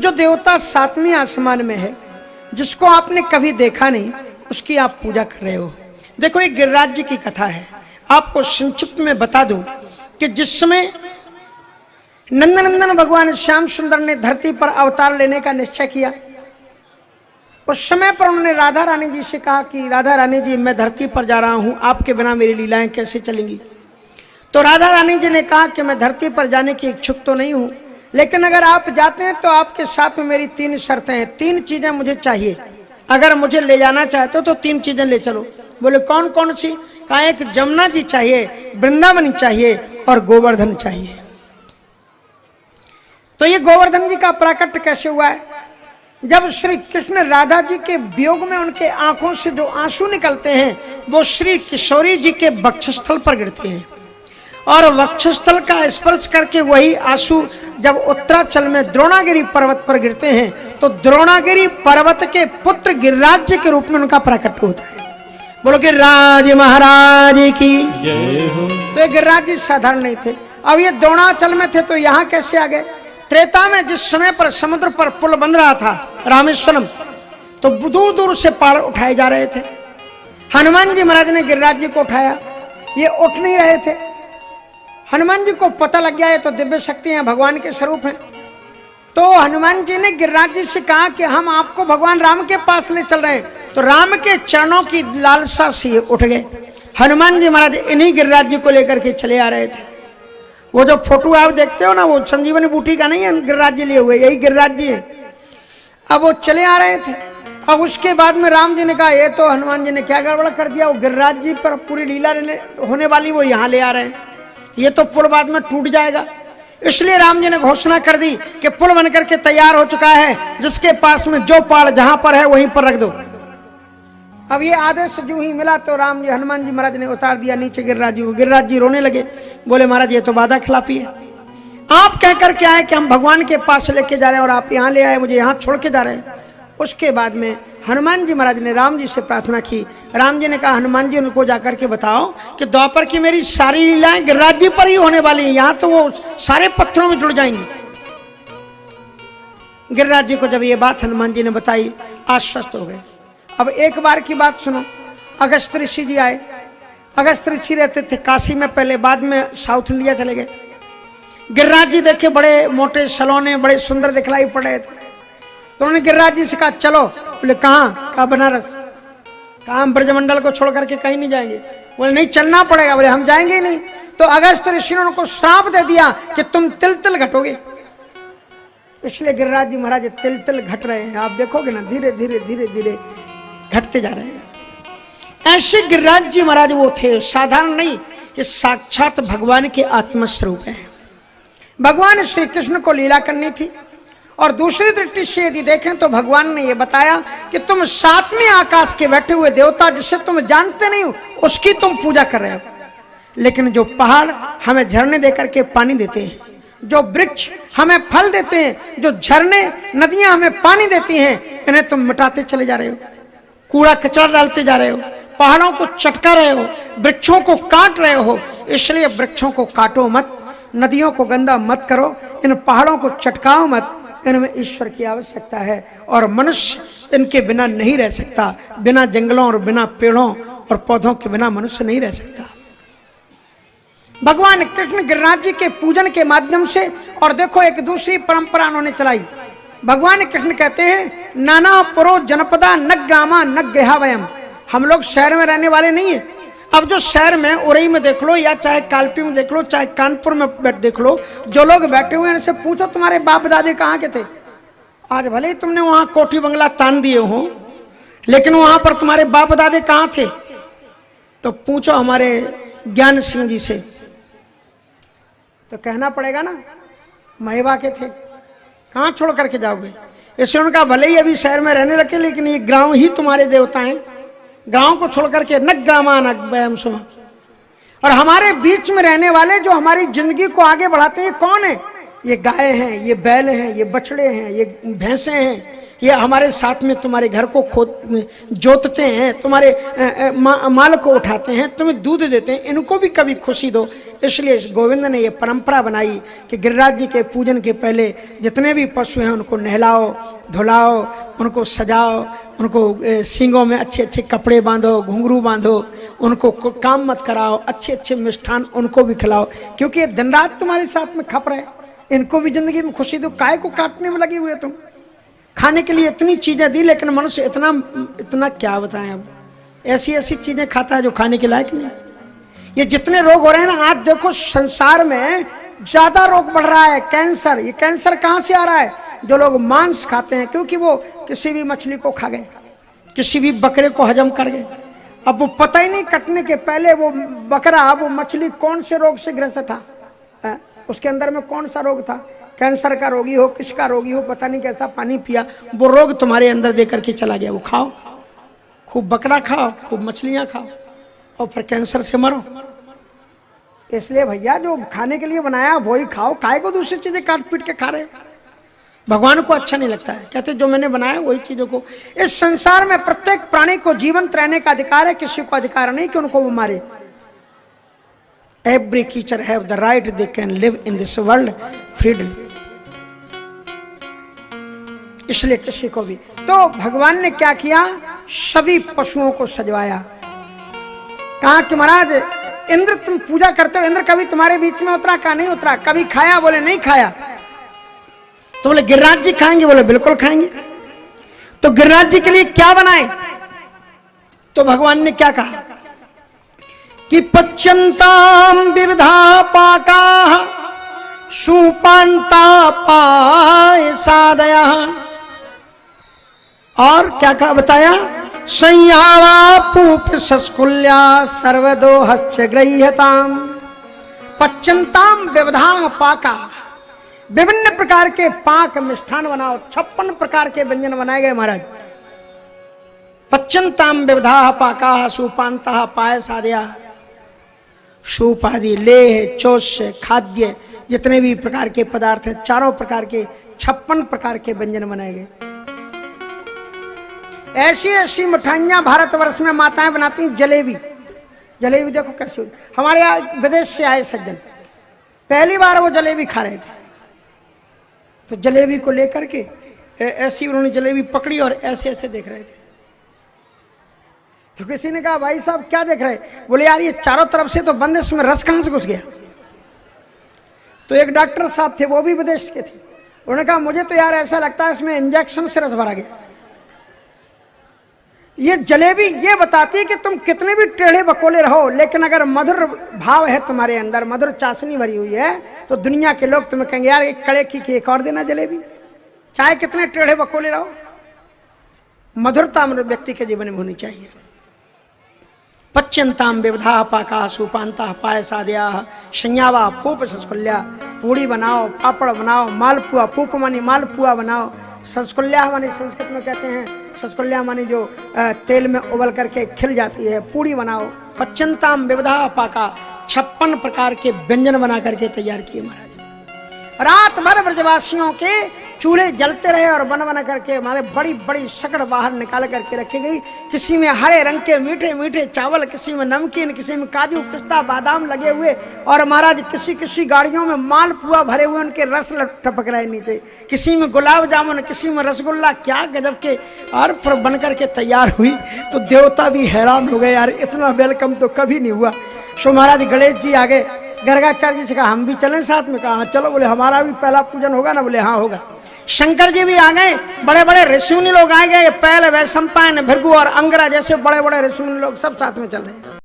जो देवता सातवें आसमान में है, जिसको आपने कभी देखा नहीं, उसकी आप पूजा कर रहे हो। देखो, एक गिरिराज जी की कथा है। आपको संक्षिप्त में बता दूं कि जिस समय नंदनंदन भगवान श्याम सुंदर ने धरती पर अवतार लेने का निश्चय किया, उस समय पर उन्होंने राधा रानी जी से कहा कि राधा रानी जी, मैं धरती पर जा रहा हूं, आपके बिना मेरी लीलाएं कैसे चलेंगी। तो राधा रानी जी ने कहा कि मैं धरती पर जाने की इच्छुक तो नहीं हूं, लेकिन अगर आप जाते हैं तो आपके साथ में मेरी 3 शर्तें हैं, 3 चीजें मुझे चाहिए। अगर मुझे ले जाना चाहते हो तो 3 चीजें ले चलो। बोले कौन कौन सी? कहा एक जमुना जी चाहिए, वृंदावन चाहिए और गोवर्धन चाहिए। तो ये गोवर्धन जी का प्राकट्य कैसे हुआ है? जब श्री कृष्ण राधा जी के वियोग में उनके आंखों से जो आंसू निकलते हैं, वो श्री किशोरी जी के वक्षस्थल पर गिरते हैं, और वक्षस्थल का स्पर्श करके वही आंसू जब उत्तराचल में द्रोणागिरी पर्वत पर गिरते हैं, तो द्रोणागिरी पर्वत के पुत्र गिरिराज जी के रूप में उनका प्राकट्य होता है। बोलो गिरिराज महाराज की जय हो। तो ये गिरिराज जी साधारण नहीं थे। अब ये द्रोणाचल में थे तो यहाँ कैसे आ गए? त्रेता में जिस समय पर समुद्र पर पुल बन रहा था रामेश्वरम, तो दूर दूर से पहाड़ उठाए जा रहे थे। हनुमान जी महाराज ने गिरिराज जी को उठाया, ये उठ नहीं रहे थे। हनुमान जी को पता लग गया है तो दिव्य शक्ति है, भगवान के स्वरूप हैं। तो हनुमान जी ने गिरिराज जी से कहा कि हम आपको भगवान राम के पास ले चल रहे हैं। तो राम के चरणों की लालसा से उठ गए। हनुमान जी महाराज इन्हीं गिरिराज जी को लेकर के चले आ रहे थे। वो जो फोटो आप देखते हो ना, वो संजीवनी बूटी का नहीं है, गिरिराज जी लिए हुए, यही गिरिराज जी है। अब वो चले आ रहे थे। अब उसके बाद में राम जी ने कहा, ये तो हनुमान जी ने क्या गड़बड़ कर दिया, वो गिरिराज जी पर पूरी लीला होने वाली वो यहाँ ले आ रहे हैं, ये तो पुल बाद में टूट जाएगा। इसलिए राम जी ने घोषणा कर दी कि पुल बनकर के तैयार हो चुका है, जिसके पास में जो पहाड़ जहां पर है वहीं पर रख दो। अब ये आदेश जो ही मिला तो राम जी हनुमान जी महाराज ने उतार दिया नीचे गिरिराज जी को। गिरिराज जी रोने लगे, बोले महाराज ये तो वादा खिलाफी है। आप कह करके आए कि हम भगवान के पास लेके जा रहे हैं और आप यहाँ ले आए, मुझे यहाँ छोड़ के जा रहे हैं। उसके बाद में हनुमान जी महाराज ने राम जी से प्रार्थना की। राम जी ने कहा, हनुमान जी उनको जाकर के बताओ कि द्वापर की मेरी सारी लीलाएं गिरिराज जी पर ही होने वाली हैं, यहाँ तो वो सारे पत्थरों में जुड़ जाएंगी। गिरिराज जी को जब ये बात हनुमान जी ने बताई, आश्वस्त हो गए। अब एक बार की बात सुनो, अगस्त ऋषि जी आए। अगस्त ऋषि रहते थे काशी में पहले, बाद में साउथ इंडिया चले गए। गिरिराज जी देखे बड़े मोटे सलोने, बड़े सुंदर दिखलाई पड़ रहे थे। तो उन्होंने गिरिराज जी से कहा चलो। बोले कहाँ? कहा बनारस। कहा हम ब्रजमंडल को छोड़ करके कहीं नहीं जाएंगे। बोले नहीं चलना पड़ेगा। बोले हम जाएंगे ही नहीं। तो अगस्त ऋषि ने उनको श्राप दे दिया कि तुम तिल तिल घटोगे। इसलिए गिरिराज जी महाराज तिल तिल घट रहे हैं। आप देखोगे ना, धीरे धीरे धीरे धीरे घटते जा रहे हैं। ऐसे गिरिराज जी महाराज वो थे, साधारण नहीं, ये साक्षात भगवान के आत्मस्वरूप है। भगवान श्री कृष्ण को लीला करनी थी। और दूसरी दृष्टि से यदि देखें तो भगवान ने ये बताया कि तुम 7वें आकाश के बैठे हुए देवता, जिसे तुम जानते नहीं हो, उसकी तुम पूजा कर रहे हो। लेकिन जो पहाड़ हमें झरने देकर के पानी देते हैं, जो वृक्ष हमें फल देते हैं, जो झरने नदियां हमें पानी देती हैं, इन्हें तुम मिटाते चले जा रहे हो, कूड़ा कचरा डालते जा रहे हो, पहाड़ों को चटका रहे हो, वृक्षों को काट रहे हो। इसलिए वृक्षों को काटो मत, नदियों को गंदा मत करो, इन पहाड़ों को चटकाओ मत। इनमें ईश्वर की आवश्यकता है और मनुष्य इनके बिना नहीं रह सकता। बिना जंगलों और बिना पेड़ों और पौधों के बिना मनुष्य नहीं रह सकता। भगवान कृष्ण गिरिराज जी के पूजन के माध्यम से, और देखो एक दूसरी परंपरा उन्होंने चलाई। भगवान कृष्ण कहते हैं, नाना पुरो जनपदा न ग्रामा न गृहावयम। हम लोग शहर में रहने वाले नहीं है। अब जो शहर में उरई में देख लो, या चाहे कालपी में देख लो, चाहे कानपुर में देख लो, जो लोग बैठे हुए हैं उनसे पूछो तुम्हारे बाप दादे कहाँ के थे। आज भले ही तुमने वहां कोठी बंगला तान दिए हो, लेकिन वहां पर तुम्हारे बाप दादे कहाँ थे? तो पूछो हमारे ज्ञान सिंह जी से, तो कहना पड़ेगा ना महिवा के थे। कहाँ छोड़ करके जाओगे? इसलिए उनका भले ही अभी शहर में रहने लगे, लेकिन ये गांव ही तुम्हारे देवता हैं। गांव को छोड़ करके न ग्रामा न वयम सुमा। और हमारे बीच में रहने वाले जो हमारी जिंदगी को आगे बढ़ाते हैं, कौन है? ये गाय हैं, ये बैल हैं, ये बछड़े हैं, ये भैंसे हैं, ये हमारे साथ में तुम्हारे घर को खोद जोतते हैं, तुम्हारे माल को उठाते हैं, तुम्हें दूध देते हैं, इनको भी कभी खुशी दो। इसलिए गोविंद ने ये परंपरा बनाई कि गिरिराज जी के पूजन के पहले जितने भी पशु हैं उनको नहलाओ, धुलाओ, उनको सजाओ, उनको सींगों में अच्छे अच्छे कपड़े बांधो, घुंघरू बांधो, उनको काम मत कराओ, अच्छे अच्छे मिष्ठान उनको भी खिलाओ, क्योंकि दिन रात तुम्हारे साथ में खप रहे। इनको भी जिंदगी में खुशी दो, काय को काटने में लगे हुए तुम। खाने के लिए इतनी चीजें दी, लेकिन मनुष्य इतना क्या बताएं, अब ऐसी ऐसी चीजें खाता है जो खाने के लायक नहीं। ये जितने रोग हो रहे हैं ना, आज देखो संसार में ज्यादा रोग बढ़ रहा है, कैंसर। ये कैंसर कहां से आ रहा है? जो लोग मांस खाते हैं, क्योंकि वो किसी भी मछली को खा गए, किसी भी बकरे को हजम कर गए। अब वो पता ही नहीं कटने के पहले वो बकरा, वो मछली कौन से रोग से ग्रस्त था, उसके अंदर में कौन सा रोग था, कैंसर का रोगी हो, किसका रोगी हो, पता नहीं कैसा पानी पिया, वो रोग तुम्हारे अंदर दे करके चला गया। वो खाओ, खूब बकरा खाओ, खूब मछलियां खाओ, और फिर कैंसर से मरो। इसलिए भैया जो खाने के लिए बनाया वही खाओ, काय को दूसरी चीजें काट पीट के खा रहे। भगवान को अच्छा नहीं लगता है, कहते जो मैंने बनाया वही चीजों को। इस संसार में प्रत्येक प्राणी को जीवंत रहने का अधिकार है, किसी को अधिकार नहीं कि उनको वो मारे। Every creature have the right they can live in this world freely. इसलिए किसी को भी, तो भगवान ने क्या किया, सभी पशुओं को सजवाया। कहा कि महाराज इंद्र तुम पूजा करते हो, इंद्र कभी तुम्हारे बीच में उतरा? का नहीं उतरा। कभी खाया? बोले नहीं खाया। तो बोले गिरिराज जी खाएंगे? बोले बिल्कुल खाएंगे। तो गिरिराज जी के लिए क्या बनाए? तो भगवान ने क्या कहा कि पच्यन्ताम विविधा पाका सुपान्ता पायसादया। और क्या कहा बताया, संयावा पूप सस्कुल्या सर्वदोहस्य गृह्यताम। पच्यन्ताम विविधा पाका, विभिन्न प्रकार के पाक मिष्ठान बनाओ। 56 प्रकार के व्यंजन बनाए गए महाराज। पच्यन्ताम विविधा पाका सुपान्ता पायसादया। सूप आदि, लेह, चोष्य, खाद्य, जितने भी प्रकार के पदार्थ हैं, चारों प्रकार के 56 प्रकार के व्यंजन बनाए गए। ऐसी ऐसी मिठाइयां भारतवर्ष में माताएं बनाती हैं। जलेबी, जलेबी देखो कैसी होती। हमारे यहाँ विदेश से आए सज्जन पहली बार वो जलेबी खा रहे थे, तो जलेबी को लेकर के ऐसी उन्होंने जलेबी पकड़ी और ऐसे ऐसे देख रहे थे। तो किसी ने कहा भाई साहब क्या देख रहे? बोले यार ये चारों तरफ से तो बंद है, इसमें रस कहां से घुस गया? तो एक डॉक्टर साहब थे, वो भी विदेश के थे, उन्होंने कहा मुझे तो यार ऐसा लगता है इसमें इंजेक्शन से रस भरा गया। ये जलेबी ये बताती है कि तुम कितने भी टेढ़े बकोले रहो, लेकिन अगर मधुर भाव है तुम्हारे अंदर, मधुर चाशनी भरी हुई है, तो दुनिया के लोग तुम्हें कहेंगे यार एक कड़े की एक और देना जलेबी। चाहे कितने टेढ़े बकोले रहो, मधुरता व्यक्ति के जीवन में होनी चाहिए। पच्यन्ताम विविधा पाका सुपान्ता पायसादया संयावा पूप सस्कुल्या। पूड़ी बनाओ, पापड़ बनाओ, मालपुआ, पूप मानी मालपुआ बनाओ, सस्कुल्या मानी संस्कृत में कहते हैं सस्कुल्या मानी जो तेल में उबल करके खिल जाती है, पूड़ी बनाओ। पच्यन्ताम विविधा पाका, 56 प्रकार के व्यंजन बना करके तैयार किए महाराज। रात भर ब्रजवासियों के चूल्हे जलते रहे और बन बना करके हमारे बड़ी बड़ी शकड़ बाहर निकाल करके रखी गई। किसी में हरे रंग के मीठे मीठे चावल, किसी में नमकीन, किसी में काजू पिस्ता बादाम लगे हुए, और महाराज किसी किसी गाड़ियों में मालपुआ भरे हुए, उनके रस टपक रहे नीचे, किसी में गुलाब जामुन, किसी में रसगुल्ला। क्या गजब के! और फिर बन करके तैयार हुई तो देवता भी हैरान हो गए, यार इतना वेलकम तो कभी नहीं हुआ। सो महाराज गणेश जी आ गए, गर्गाचार्य जी से कहा हम भी चलें साथ में? कहा हाँ चलो। बोले हमारा भी पहला पूजन होगा ना? बोले हाँ होगा। शंकर जी भी आ गए, बड़े बड़े ऋषिमुनि लोग आ गए, पहले वैशंपायन, भृगु और अंगरा जैसे बड़े बड़े ऋषिमुनि लोग सब साथ में चल रहे हैं।